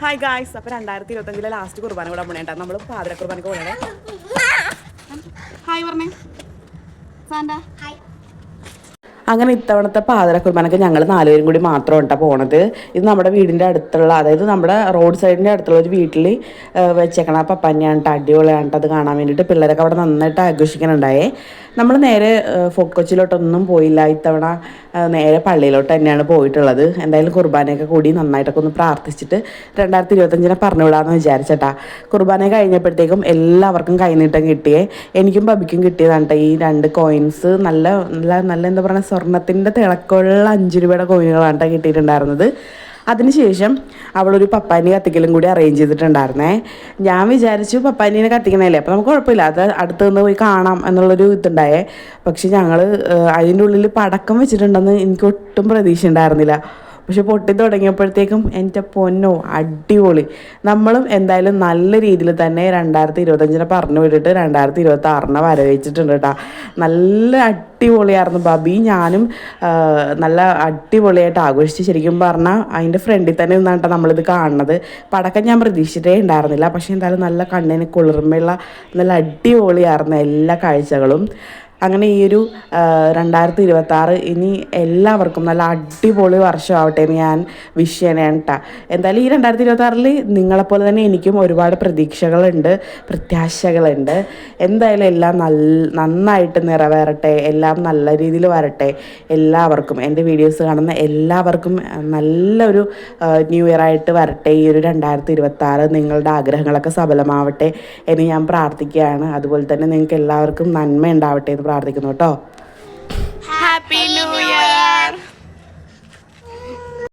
Hi guys, അപ്പോൾ 2025 last കുർബാന കൂടെ പോണേട്ടാ. നമ്മൾ പാതിര കുർബാനക്ക് പോകണേ. ഹായ് പറഞ്ഞേ സാന്റ. അങ്ങനെ ഇത്തവണത്തെ പാതിര കുർബാനക്ക് ഞങ്ങൾ 4 പേരും കൂടി മാത്രം കേട്ടോ പോണത്. ഇത് നമ്മുടെ വീടിൻ്റെ അടുത്തുള്ള, അതായത് നമ്മുടെ റോഡ് സൈഡിൻ്റെ അടുത്തുള്ള ഒരു വീട്ടിൽ വെച്ചേക്കണം. പപ്പഞ്ഞാണ് കേട്ടോ, അടിപൊളിയാണ് അത് കാണാൻ വേണ്ടിയിട്ട്. പിള്ളേരൊക്കെ അവിടെ നന്നായിട്ട് ആഘോഷിക്കാനുണ്ടായേ. നമ്മൾ നേരെ ഫോർട്ട് കൊച്ചിയിലോട്ടൊന്നും പോയില്ല. ഇത്തവണ നേരെ പള്ളിയിലോട്ട് തന്നെയാണ് പോയിട്ടുള്ളത്. എന്തായാലും കുർബാനയൊക്കെ കൂടി നന്നായിട്ടൊക്കെ ഒന്ന് പ്രാർത്ഥിച്ചിട്ട് 2025 പറഞ്ഞു വിടാമെന്ന് വിചാരിച്ചേട്ടാ. കുർബാന കഴിഞ്ഞപ്പോഴത്തേക്കും എല്ലാവർക്കും കൈനീട്ടം കിട്ടിയേ. എനിക്കും ബബിക്കും കിട്ടിയതാണ് കേട്ടോ ഈ 2 കോയിൻസ്. നല്ല നല്ല നല്ല എന്താ പറയുക, സ്വർണ്ണത്തിൻ്റെ തിളക്കമുള്ള 5 രൂപയുടെ കോയിനുകളാണ് കേട്ടോ കിട്ടിയിട്ടുണ്ടായിരുന്നത്. അതിനുശേഷം അവളൊരു പപ്പാനി കത്തിക്കലും കൂടി അറേഞ്ച് ചെയ്തിട്ടുണ്ടായിരുന്നേ. ഞാൻ വിചാരിച്ചു പപ്പാനീനെ കത്തിക്കണല്ലേ, അപ്പോൾ നമുക്ക് കുഴപ്പമില്ല, അത് അടുത്ത് നിന്ന് പോയി കാണാം എന്നുള്ളൊരു ഇതുണ്ടായേ. പക്ഷെ ഞങ്ങൾ അതിൻ്റെ ഉള്ളിൽ പടക്കം വെച്ചിട്ടുണ്ടെന്ന് എനിക്ക് ഒട്ടും പ്രതീക്ഷ ഉണ്ടായിരുന്നില്ല. പക്ഷെ പൊട്ടി തുടങ്ങിയപ്പോഴത്തേക്കും എൻ്റെ പൊന്നോ അടിപൊളി. നമ്മളും എന്തായാലും നല്ല രീതിയിൽ തന്നെ 2025 പറഞ്ഞു വിട്ടിട്ട് 2026 വരവേച്ചിട്ടുണ്ട് കേട്ടോ. നല്ല അടിപൊളിയായിരുന്നു. ബബി ഞാനും നല്ല അടിപൊളിയായിട്ട് ആഘോഷിച്ച്. ശരിക്കും പറഞ്ഞാൽ അതിൻ്റെ ഫ്രണ്ടിൽ തന്നെ നിന്നാണ് കേട്ടോ നമ്മളിത് കാണുന്നത്. പടക്കം ഞാൻ പ്രതീക്ഷിച്ചിട്ടേ ഉണ്ടായിരുന്നില്ല. പക്ഷേ എന്തായാലും നല്ല കണ്ണിന് കുളിർമയുള്ള നല്ല അടിപൊളിയായിരുന്നു എല്ലാ കാഴ്ചകളും. അങ്ങനെ ഈ ഒരു 2026 ഇനി എല്ലാവർക്കും നല്ല അടിപൊളി വർഷമാവട്ടെ എന്ന് ഞാൻ വിഷ് ചെയ്യണേണ് കേട്ടോ. എന്തായാലും ഈ 2026 നിങ്ങളെപ്പോലെ തന്നെ എനിക്കും ഒരുപാട് പ്രതീക്ഷകളുണ്ട്, പ്രത്യാശകളുണ്ട്. എന്തായാലും എല്ലാം നന്നായിട്ട് നിറവേറട്ടെ, എല്ലാം നല്ല രീതിയിൽ വരട്ടെ. എല്ലാവർക്കും, എൻ്റെ വീഡിയോസ് കാണുന്ന എല്ലാവർക്കും നല്ലൊരു ന്യൂ ഇയർ ആയിട്ട് വരട്ടെ ഈ ഒരു 2026. നിങ്ങളുടെ ആഗ്രഹങ്ങളൊക്കെ സഫലമാവട്ടെ എന്ന് ഞാൻ പ്രാർത്ഥിക്കുകയാണ്. അതുപോലെ തന്നെ നിങ്ങൾക്ക് എല്ലാവർക്കും നന്മ ഉണ്ടാവട്ടെ എന്ന് പ്രാർത്ഥിക്കുന്നു കേട്ടോ. Happy new year.